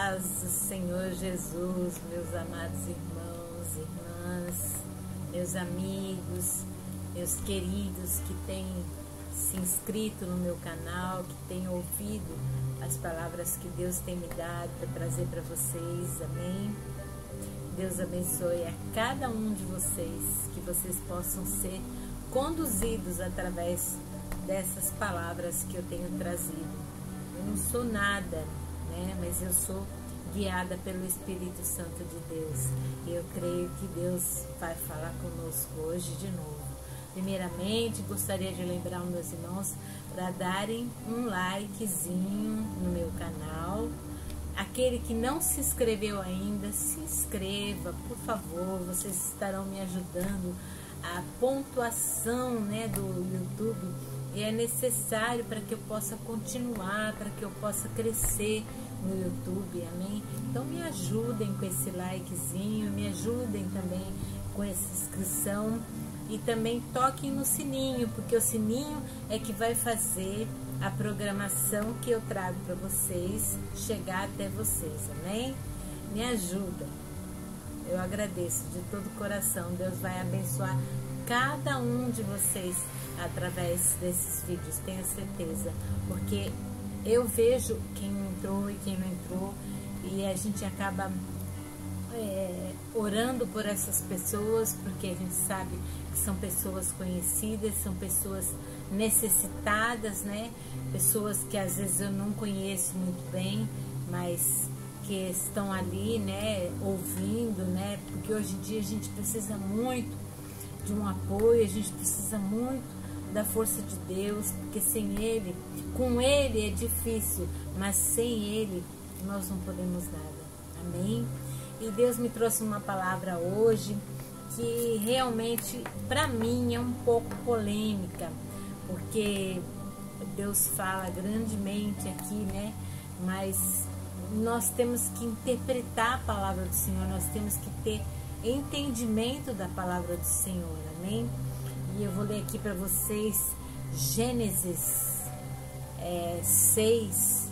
paz do Senhor Jesus, meus amados irmãos, irmãs, meus amigos, meus queridos que têm se inscrito no meu canal, que têm ouvido as palavras que Deus tem me dado para trazer para vocês, amém? Deus abençoe a cada um de vocês, que vocês possam ser conduzidos através dessas palavras que eu tenho trazido. Eu não sou nada, né? Mas eu sou guiada pelo Espírito Santo de Deus. E eu creio que Deus vai falar conosco hoje de novo. Primeiramente, gostaria de lembrar os meus irmãos para darem um likezinho no meu canal. Aquele que não se inscreveu ainda, se inscreva, por favor. Vocês estarão me ajudando. A pontuação, né, do YouTube é necessário para que eu possa continuar, para que eu possa crescer no YouTube, amém? Então me ajudem com esse likezinho, me ajudem também com essa inscrição e também toquem no sininho, porque o sininho é que vai fazer a programação que eu trago para vocês chegar até vocês, amém? Me ajuda. Eu agradeço de todo o coração. Deus vai abençoar cada um de vocês através desses vídeos, tenha certeza. Porque eu vejo quem entrou e quem não entrou. E a gente acaba orando por essas pessoas, porque a gente sabe que são pessoas conhecidas, são pessoas necessitadas, né? Pessoas que às vezes eu não conheço muito bem, mas que estão ali, né, ouvindo, né, porque hoje em dia a gente precisa muito de um apoio, a gente precisa muito da força de Deus, porque sem Ele, com Ele é difícil, mas sem Ele nós não podemos nada, amém? E Deus me trouxe uma palavra hoje que realmente para mim é um pouco polêmica, porque Deus fala grandemente aqui, né, mas nós temos que interpretar a palavra do Senhor, nós temos que ter entendimento da palavra do Senhor, amém? E eu vou ler aqui para vocês Gênesis 6,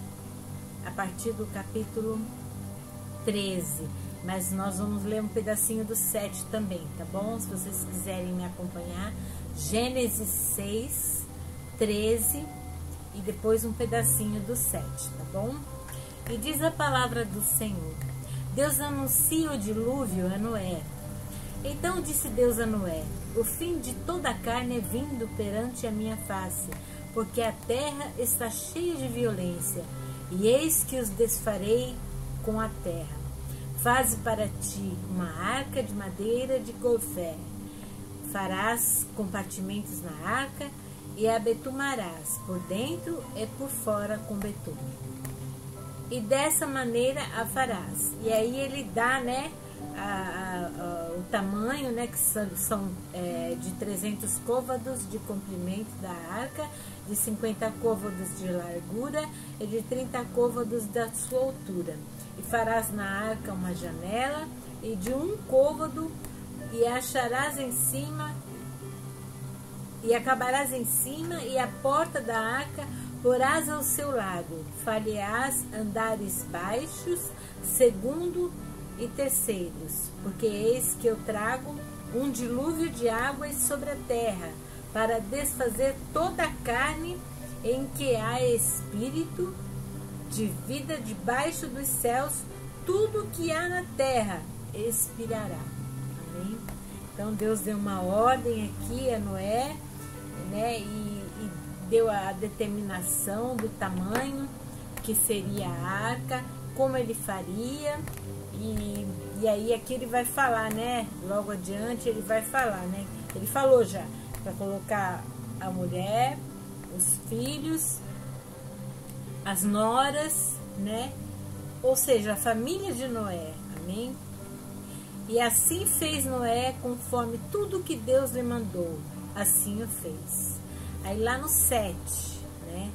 a partir do capítulo 13, mas nós vamos ler um pedacinho do 7 também, tá bom? Se vocês quiserem me acompanhar, Gênesis 6, 13 e depois um pedacinho do 7, tá bom? E diz a palavra do Senhor: Deus anuncia o dilúvio a Noé. Então disse Deus a Noé: o fim de toda a carne é vindo perante a minha face, porque a terra está cheia de violência, e eis que os desfarei com a terra. Faze para ti uma arca de madeira de gofé. Farás compartimentos na arca e a betumarás, por dentro e por fora com betume. E dessa maneira a farás. E aí ele dá, né, o tamanho, né, que são de 300 côvados de comprimento da arca, de 50 côvados de largura e de 30 côvados da sua altura. E farás na arca uma janela e de 1 côvado, e acharás em cima, e acabarás em cima, e a porta da arca porás ao seu lado, falharás andares baixos, segundo e terceiros, porque eis que eu trago um dilúvio de águas sobre a terra, para desfazer toda a carne em que há espírito de vida debaixo dos céus, tudo que há na terra expirará. Amém? Então Deus deu uma ordem aqui a Noé, né, e deu a determinação do tamanho que seria a arca, como ele faria, e aí aqui ele vai falar, né, logo adiante ele vai falar, né, ele falou já, para colocar a mulher, os filhos, as noras, né, ou seja, a família de Noé, amém? E assim fez Noé conforme tudo que Deus lhe mandou, assim o fez. Aí lá no 7, né,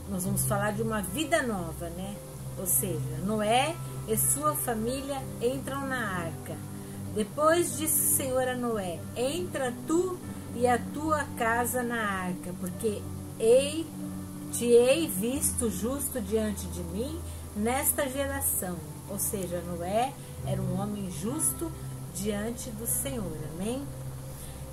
nós vamos falar de uma vida nova, né? Ou seja, Noé e sua família entram na arca. Depois disse o Senhor a Noé: entra tu e a tua casa na arca, porque te hei visto justo diante de mim nesta geração. Ou seja, Noé era um homem justo diante do Senhor. Amém?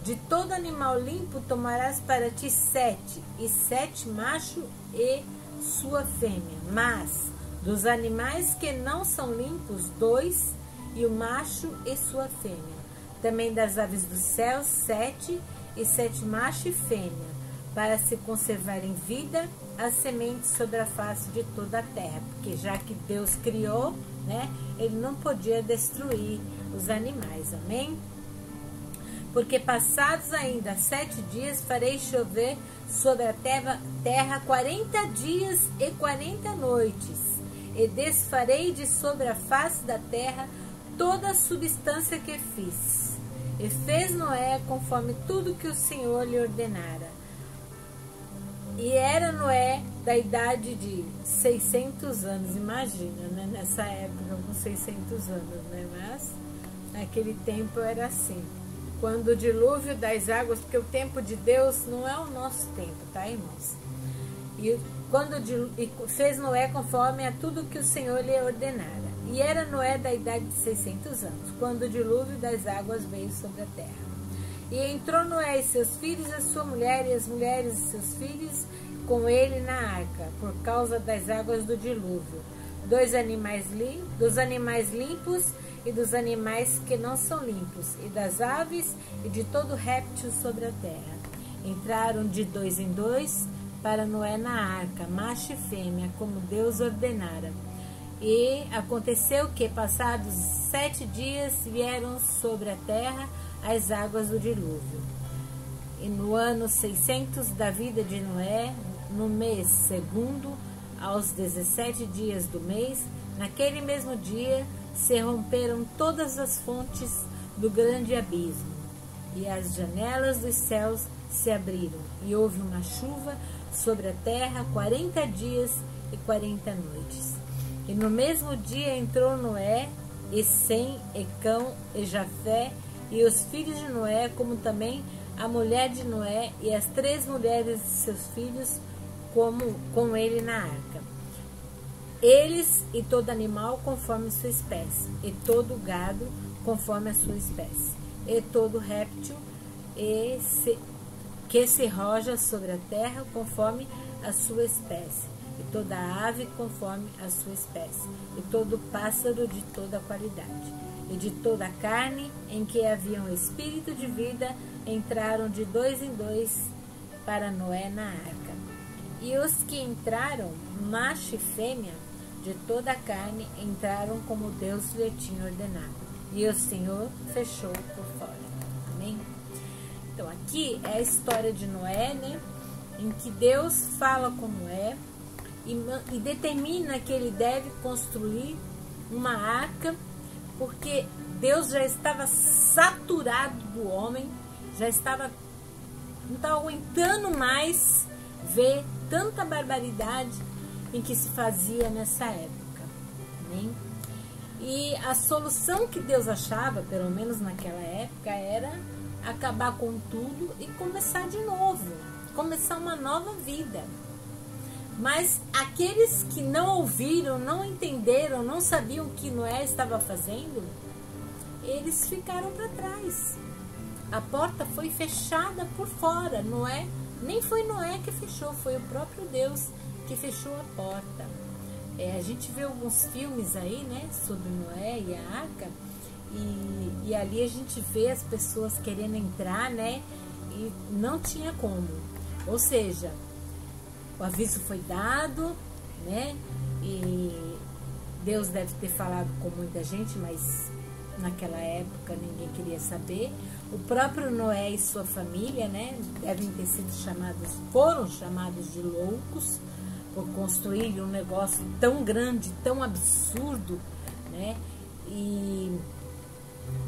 De todo animal limpo tomarás para ti 7, e 7 macho e sua fêmea. Mas dos animais que não são limpos, 2, e o macho e sua fêmea. Também das aves dos céus, 7, e 7 macho e fêmea, para se conservar em vida as sementes sobre a face de toda a terra. Porque já que Deus criou, né, ele não podia destruir os animais. Amém? Porque passados ainda 7 dias farei chover sobre a terra 40 dias e 40 noites, e desfarei de sobre a face da terra toda a substância que fiz. E fez Noé conforme tudo que o Senhor lhe ordenara. E era Noé da idade de 600 anos, imagina, né? Nessa época com 600 anos, né? Mas naquele tempo era assim. Quando o dilúvio das águas, porque o tempo de Deus não é o nosso tempo, tá, irmãos? E fez Noé conforme a tudo que o Senhor lhe ordenara. E era Noé da idade de 600 anos, quando o dilúvio das águas veio sobre a terra. E entrou Noé e seus filhos, a sua mulher, e as mulheres e seus filhos com ele na arca, por causa das águas do dilúvio. Dos animais limpos e dos animais que não são limpos, e das aves e de todo réptil sobre a terra. Entraram de 2 em 2 para Noé na arca, macho e fêmea, como Deus ordenara. E aconteceu que, passados 7 dias, vieram sobre a terra as águas do dilúvio. E no ano 600 da vida de Noé, no mês segundo, aos 17 dias do mês, naquele mesmo dia, se romperam todas as fontes do grande abismo, e as janelas dos céus se abriram, e houve uma chuva sobre a terra 40 dias e 40 noites. E no mesmo dia entrou Noé, e Sem, e Cão, e Jafé, e os filhos de Noé, como também a mulher de Noé, e as 3 mulheres de seus filhos, com ele na arca. Eles e todo animal conforme sua espécie, e todo gado conforme a sua espécie, e todo réptil que se roja sobre a terra conforme a sua espécie, e toda ave conforme a sua espécie, e todo pássaro de toda qualidade, e de toda a carne em que havia um espírito de vida, entraram de 2 em 2 para Noé na arca. E os que entraram, macho e fêmea, de toda a carne, entraram como Deus lhe tinha ordenado. E o Senhor fechou por fora. Amém? Então, aqui é a história de Noé, né? Em que Deus fala com Noé e determina que ele deve construir uma arca, porque Deus já estava saturado do homem, não estava aguentando mais ver tanta barbaridade em que se fazia nessa época. Amém? E a solução que Deus achava, pelo menos naquela época, era acabar com tudo e começar de novo, começar uma nova vida. Mas aqueles que não ouviram, não entenderam, não sabiam o que Noé estava fazendo, eles ficaram para trás. A porta foi fechada por fora. Noé, nem foi Noé que fechou, foi o próprio Deus que fechou a porta. A gente vê alguns filmes aí, né, sobre Noé e a arca, e ali a gente vê as pessoas querendo entrar, né, e não tinha como. Ou seja, o aviso foi dado, né, e Deus deve ter falado com muita gente, mas naquela época ninguém queria saber. O próprio Noé e sua família, né, foram chamados de loucos por construir um negócio tão grande, tão absurdo, né? E,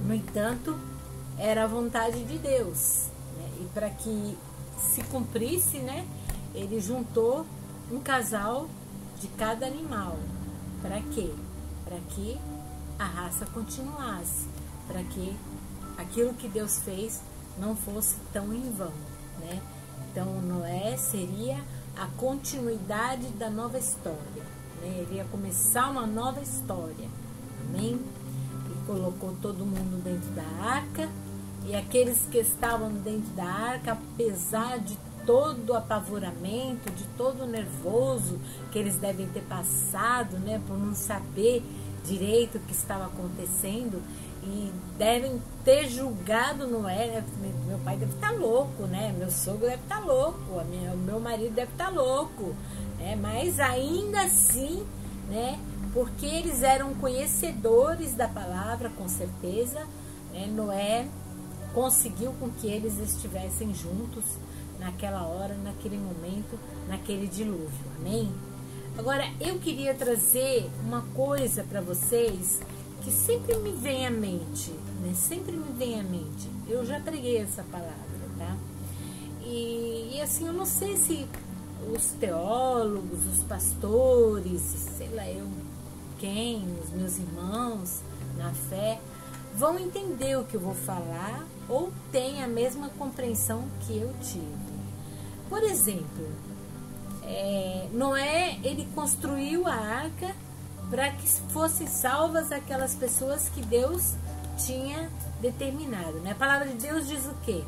no entanto, era a vontade de Deus, né? E para que se cumprisse, né, ele juntou um casal de cada animal. Para quê? Para que a raça continuasse, para que aquilo que Deus fez não fosse tão em vão, né? Então, Noé seria a continuidade da nova história, né? Ele ia começar uma nova história, amém? E colocou todo mundo dentro da arca, e aqueles que estavam dentro da arca, apesar de todo o apavoramento, de todo o nervoso que eles devem ter passado, né, por não saber direito o que estava acontecendo, e devem ter julgado Noé, né? Meu pai deve estar louco, né? Meu sogro deve estar louco, o meu marido deve estar louco, né? Mas ainda assim, né? Porque eles eram conhecedores da palavra, com certeza, né? Noé conseguiu com que eles estivessem juntos naquela hora, naquele momento, naquele dilúvio, amém? Agora, eu queria trazer uma coisa para vocês que sempre me vem à mente, né? Sempre me vem à mente. Eu já preguei essa palavra, tá? E assim, eu não sei se os teólogos, os pastores, sei lá eu quem, os meus irmãos na fé, vão entender o que eu vou falar ou têm a mesma compreensão que eu tive. Por exemplo, Noé, ele construiu a arca para que fossem salvas aquelas pessoas que Deus tinha determinado, né? A palavra de Deus diz o quê?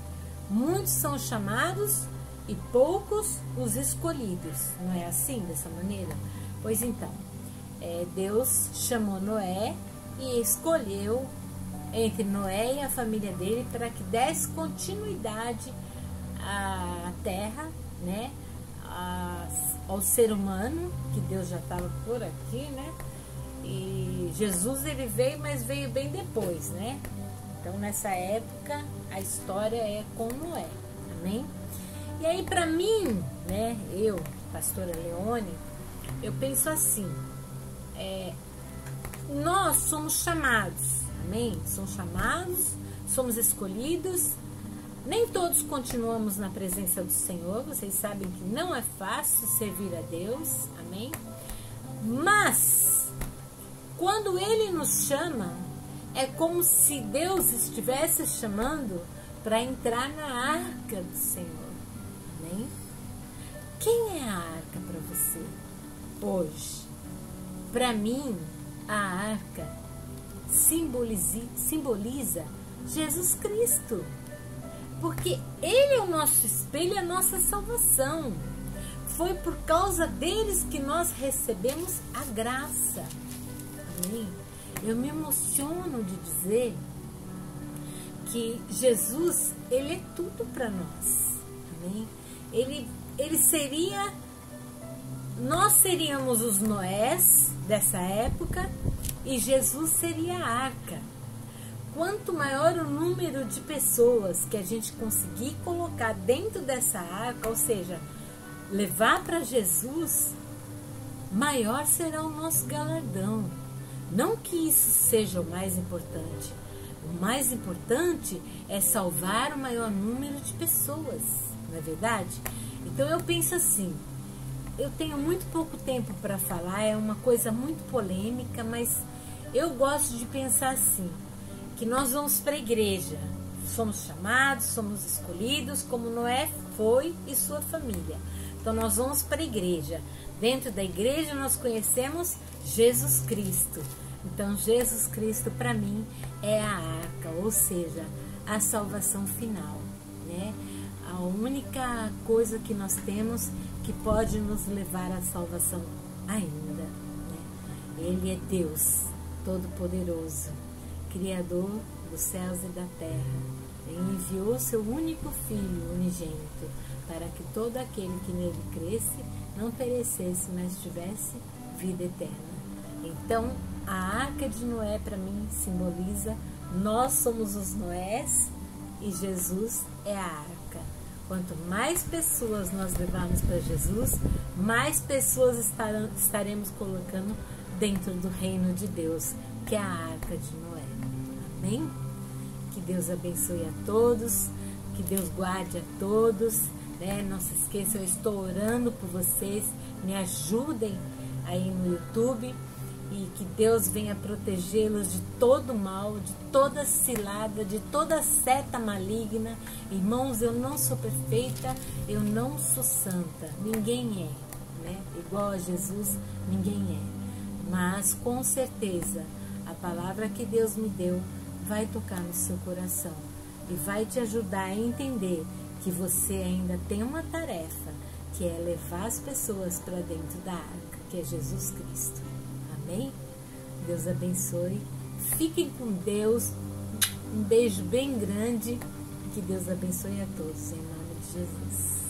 Muitos são chamados e poucos os escolhidos. Não é assim, dessa maneira? Pois então, Deus chamou Noé e escolheu entre Noé e a família dele para que desse continuidade à terra, né? Ao ser humano, que Deus já estava por aqui, né? E Jesus, ele veio, mas veio bem depois, né? Então, nessa época, a história é com Noé, amém? E aí, para mim, né, eu, pastora Leone, eu penso assim, nós somos chamados, amém? Somos chamados, somos escolhidos. Nem todos continuamos na presença do Senhor, vocês sabem que não é fácil servir a Deus, amém? Mas, quando Ele nos chama, é como se Deus estivesse chamando para entrar na arca do Senhor, amém? Quem é a arca para você hoje? Para mim, a arca simboliza Jesus Cristo. Porque Ele é o nosso espelho, a nossa salvação. Foi por causa deles que nós recebemos a graça. Amém? Eu me emociono de dizer que Jesus, Ele é tudo para nós. Amém? Ele seria... Nós seríamos os Noés dessa época e Jesus seria a arca. Quanto maior o número de pessoas que a gente conseguir colocar dentro dessa arca, ou seja, levar para Jesus, maior será o nosso galardão. Não que isso seja o mais importante. O mais importante é salvar o maior número de pessoas, não é verdade? Então eu penso assim, eu tenho muito pouco tempo para falar, é uma coisa muito polêmica, mas eu gosto de pensar assim, que nós vamos para a igreja, somos chamados, somos escolhidos, como Noé foi e sua família. Então nós vamos para a igreja. Dentro da igreja nós conhecemos Jesus Cristo. Então Jesus Cristo para mim é a arca, ou seja, a salvação final, né? A única coisa que nós temos que pode nos levar à salvação ainda, né? Ele é Deus Todo-Poderoso, Criador dos céus e da terra. Ele enviou seu único Filho unigênito para que todo aquele que nele cresce não perecesse, mas tivesse vida eterna. Então, a arca de Noé para mim simboliza nós somos os Noés e Jesus é a arca. Quanto mais pessoas nós levarmos para Jesus, mais pessoas estaremos colocando dentro do reino de Deus, que é a arca de Noé. Amém? Que Deus abençoe a todos, que Deus guarde a todos, né? Não se esqueçam, eu estou orando por vocês, me ajudem aí no YouTube e que Deus venha protegê-los de todo mal, de toda cilada, de toda seta maligna. Irmãos, eu não sou perfeita, eu não sou santa, ninguém é, né? Igual a Jesus, ninguém é. Mas com certeza a palavra que Deus me deu vai tocar no seu coração e vai te ajudar a entender que você ainda tem uma tarefa, que é levar as pessoas para dentro da arca, que é Jesus Cristo. Amém? Deus abençoe. Fiquem com Deus. Um beijo bem grande. Que Deus abençoe a todos, em nome de Jesus.